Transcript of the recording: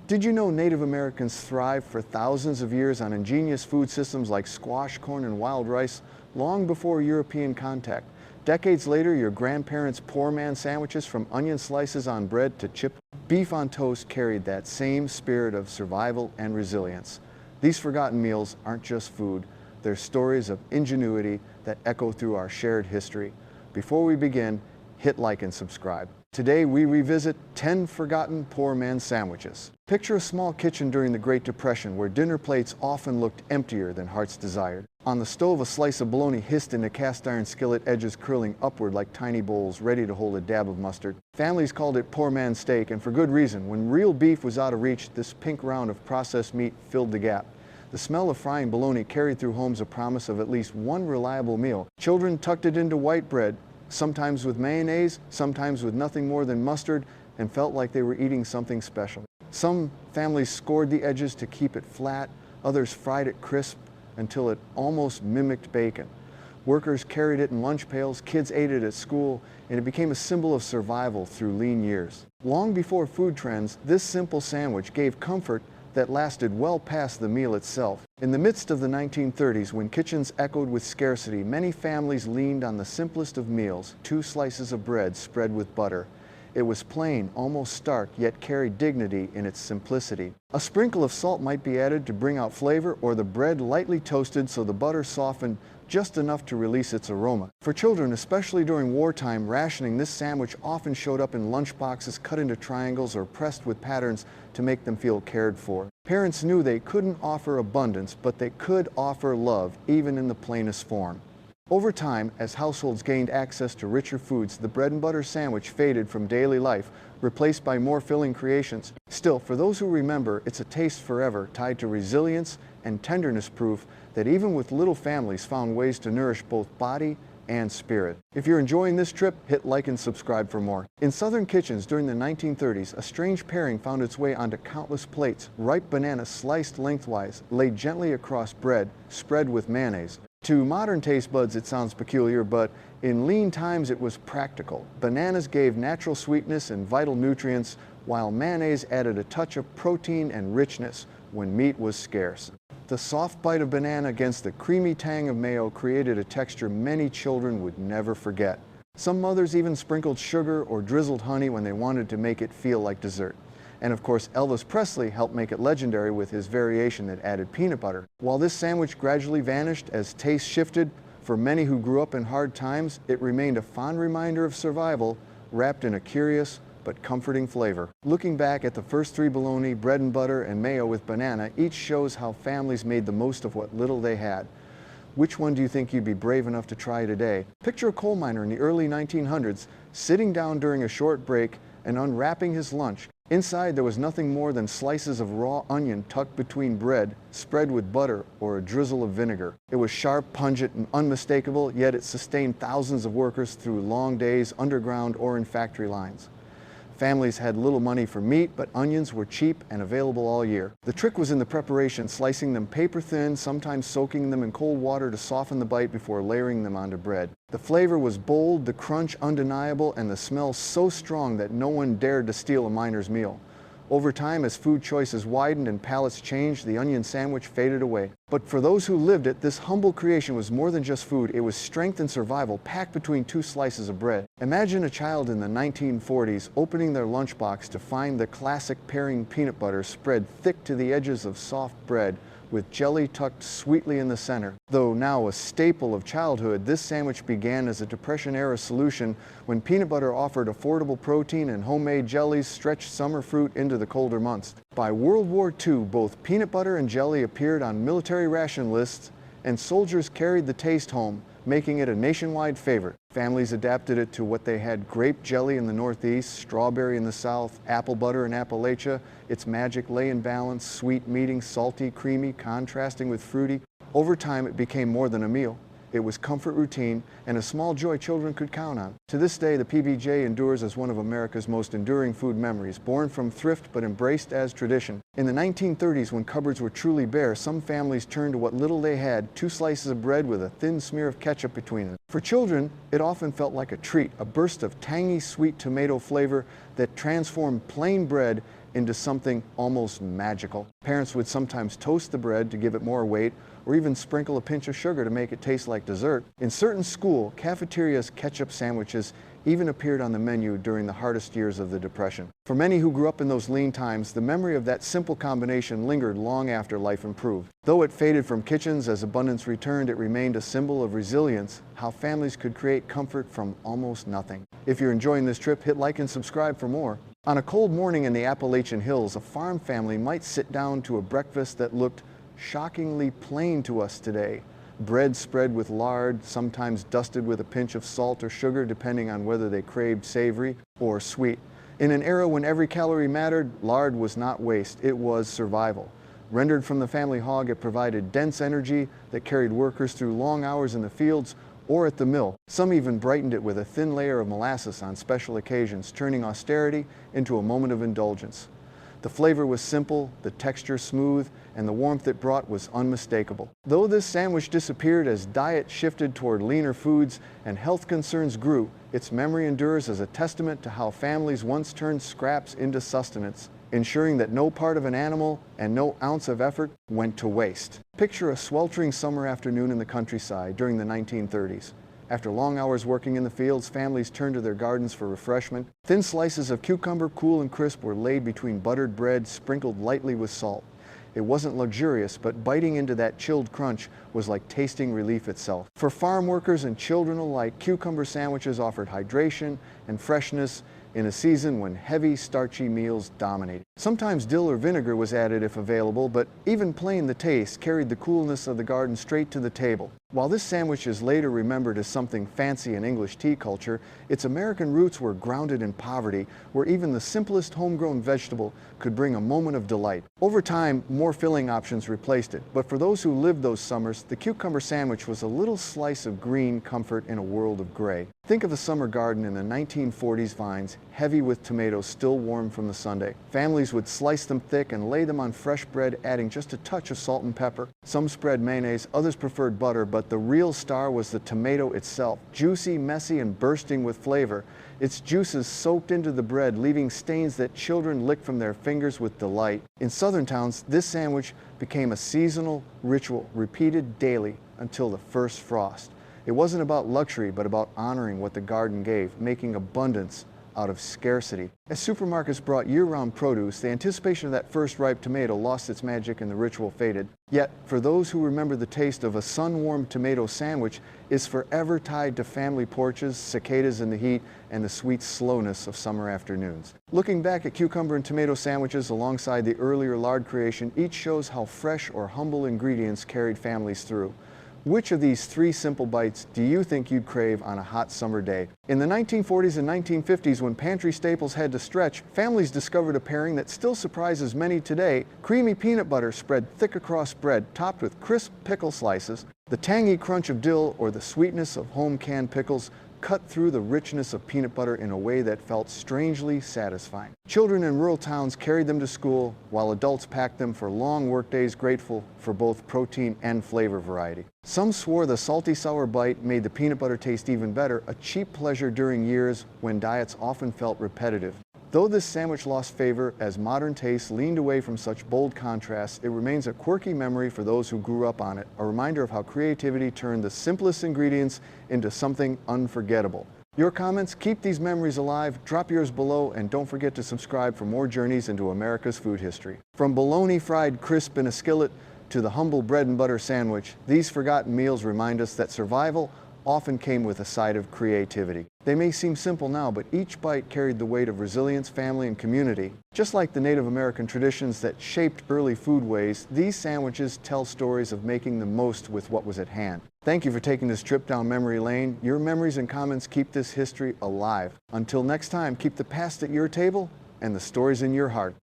Did you know Native Americans thrived for thousands of years on ingenious food systems like squash, corn, and wild rice long before European contact? Decades later, your grandparents' poor man sandwiches, from onion slices on bread to chipped beef on toast, carried that same spirit of survival and resilience. These forgotten meals aren't just food, they're stories of ingenuity that echo through our shared history. Before we begin, hit like and subscribe. Today we revisit 10 forgotten poor man sandwiches. Picture a small kitchen during the Great Depression where dinner plates often looked emptier than hearts desired. On the stove, a slice of bologna hissed in a cast iron skillet, edges curling upward like tiny bowls ready to hold a dab of mustard. Families called it poor man steak, and for good reason. When real beef was out of reach, this pink round of processed meat filled the gap. The smell of frying bologna carried through homes a promise of at least one reliable meal. Children tucked it into white bread, sometimes with mayonnaise, sometimes with nothing more than mustard, and felt like they were eating something special. Some families scored the edges to keep it flat, others fried it crisp until it almost mimicked bacon. Workers carried it in lunch pails, kids ate it at school, and it became a symbol of survival through lean years. Long before food trends, this simple sandwich gave comfort that lasted well past the meal itself. In the midst of the 1930s, when kitchens echoed with scarcity, many families leaned on the simplest of meals, 2 slices of bread spread with butter. It was plain, almost stark, yet carried dignity in its simplicity. A sprinkle of salt might be added to bring out flavor, or the bread lightly toasted so the butter softened just enough to release its aroma. For children, especially during wartime rationing, this sandwich often showed up in lunch boxes cut into triangles or pressed with patterns to make them feel cared for. Parents knew they couldn't offer abundance, but they could offer love, even in the plainest form. Over time, as households gained access to richer foods, the bread and butter sandwich faded from daily life, replaced by more filling creations. Still, for those who remember, it's a taste forever, tied to resilience and tenderness, proof that even with little families found ways to nourish both body and spirit. If you're enjoying this trip, hit like and subscribe for more. In Southern kitchens during the 1930s, a strange pairing found its way onto countless plates: ripe bananas sliced lengthwise, laid gently across bread, spread with mayonnaise. To modern taste buds, it sounds peculiar, but in lean times it was practical. Bananas gave natural sweetness and vital nutrients, while mayonnaise added a touch of protein and richness when meat was scarce. The soft bite of banana against the creamy tang of mayo created a texture many children would never forget. Some mothers even sprinkled sugar or drizzled honey when they wanted to make it feel like dessert. And of course, Elvis Presley helped make it legendary with his variation that added peanut butter. While this sandwich gradually vanished as taste shifted, for many who grew up in hard times, it remained a fond reminder of survival, wrapped in a curious but comforting flavor. Looking back at the first 3 bologna, bread and butter, and mayo with banana, each shows how families made the most of what little they had. Which one do you think you'd be brave enough to try today? Picture a coal miner in the early 1900s sitting down during a short break and unwrapping his lunch. Inside there was nothing more than slices of raw onion tucked between bread, spread with butter or a drizzle of vinegar. It was sharp, pungent, and unmistakable, yet it sustained thousands of workers through long days underground or in factory lines. Families had little money for meat, but onions were cheap and available all year. The trick was in the preparation, slicing them paper thin, sometimes soaking them in cold water to soften the bite before layering them onto bread. The flavor was bold, the crunch undeniable, and the smell so strong that no one dared to steal a miner's meal. Over time, as food choices widened and palates changed, the onion sandwich faded away. But for those who lived it, this humble creation was more than just food. It was strength and survival, packed between 2 slices of bread. Imagine a child in the 1940s opening their lunchbox to find the classic pairing peanut butter spread thick to the edges of soft bread, with jelly tucked sweetly in the center. Though now a staple of childhood, this sandwich began as a Depression-era solution when peanut butter offered affordable protein and homemade jellies stretched summer fruit into the colder months. By World War II, both peanut butter and jelly appeared on military ration lists, and soldiers carried the taste home, making it a nationwide favorite. Families adapted it to what they had: grape jelly in the Northeast, strawberry in the South, apple butter in Appalachia. Its magic lay in balance, sweet meeting salty, creamy, contrasting with fruity. Over time, it became more than a meal. It was comfort routine and a small joy children could count on. To this day, the PBJ endures as one of America's most enduring food memories, born from thrift but embraced as tradition. In the 1930s, when cupboards were truly bare, some families turned to what little they had: 2 slices of bread with a thin smear of ketchup between them. For children, it often felt like a treat, a burst of tangy, sweet tomato flavor that transformed plain bread into something almost magical. Parents would sometimes toast the bread to give it more weight, or even sprinkle a pinch of sugar to make it taste like dessert. In certain school cafeterias, ketchup sandwiches even appeared on the menu during the hardest years of the Depression. For many who grew up in those lean times, the memory of that simple combination lingered long after life improved. Though it faded from kitchens as abundance returned, it remained a symbol of resilience, how families could create comfort from almost nothing. If you're enjoying this trip, hit like and subscribe for more. On a cold morning in the Appalachian Hills, a farm family might sit down to a breakfast that looked shockingly plain to us today. Bread spread with lard, sometimes dusted with a pinch of salt or sugar depending on whether they craved savory or sweet. In an era when every calorie mattered, lard was not waste, it was survival. Rendered from the family hog, it provided dense energy that carried workers through long hours in the fields or at the mill. Some even brightened it with a thin layer of molasses on special occasions, turning austerity into a moment of indulgence. The flavor was simple, the texture smooth, and the warmth it brought was unmistakable. Though this sandwich disappeared as diet shifted toward leaner foods and health concerns grew, its memory endures as a testament to how families once turned scraps into sustenance, ensuring that no part of an animal and no ounce of effort went to waste. Picture a sweltering summer afternoon in the countryside during the 1930s. After long hours working in the fields, families turned to their gardens for refreshment. Thin slices of cucumber, cool and crisp, were laid between buttered bread, sprinkled lightly with salt. It wasn't luxurious, but biting into that chilled crunch was like tasting relief itself. For farm workers and children alike, cucumber sandwiches offered hydration and freshness in a season when heavy, starchy meals dominated. Sometimes dill or vinegar was added if available, but even plain, the taste carried the coolness of the garden straight to the table. While this sandwich is later remembered as something fancy in English tea culture, its American roots were grounded in poverty, where even the simplest homegrown vegetable could bring a moment of delight. Over time, more filling options replaced it, but for those who lived those summers, the cucumber sandwich was a little slice of green comfort in a world of gray. Think of a summer garden in the 1940s vines, heavy with tomatoes still warm from the Sunday. Families would slice them thick and lay them on fresh bread, adding just a touch of salt and pepper. Some spread mayonnaise, others preferred butter, but the real star was the tomato itself, juicy, messy, and bursting with flavor. Its juices soaked into the bread, leaving stains that children licked from their fingers with delight. In southern towns, this sandwich became a seasonal ritual, repeated daily until the first frost. It wasn't about luxury, but about honoring what the garden gave, making abundance out of scarcity. As supermarkets brought year-round produce, the anticipation of that first ripe tomato lost its magic and the ritual faded. Yet, for those who remember, the taste of a sun-warmed tomato sandwich is forever tied to family porches, cicadas in the heat, and the sweet slowness of summer afternoons. Looking back at cucumber and tomato sandwiches alongside the earlier lard creation, each shows how fresh or humble ingredients carried families through. Which of these three simple bites do you think you'd crave on a hot summer day? In the 1940s and 1950s, when pantry staples had to stretch, families discovered a pairing that still surprises many today: creamy peanut butter spread thick across bread, topped with crisp pickle slices. The tangy crunch of dill or the sweetness of home canned pickles cut through the richness of peanut butter in a way that felt strangely satisfying. Children in rural towns carried them to school, while adults packed them for long workdays, grateful for both protein and flavor variety. Some swore the salty sour bite made the peanut butter taste even better, a cheap pleasure during years when diets often felt repetitive. Though this sandwich lost favor as modern tastes leaned away from such bold contrasts, it remains a quirky memory for those who grew up on it, a reminder of how creativity turned the simplest ingredients into something unforgettable. Your comments keep these memories alive. Drop yours below, and don't forget to subscribe for more journeys into America's food history. From bologna fried crisp in a skillet to the humble bread and butter sandwich, these forgotten meals remind us that survival often came with a side of creativity. They may seem simple now, but each bite carried the weight of resilience, family, and community. Just like the Native American traditions that shaped early foodways, these sandwiches tell stories of making the most with what was at hand. Thank you for taking this trip down memory lane. Your memories and comments keep this history alive. Until next time, keep the past at your table and the stories in your heart.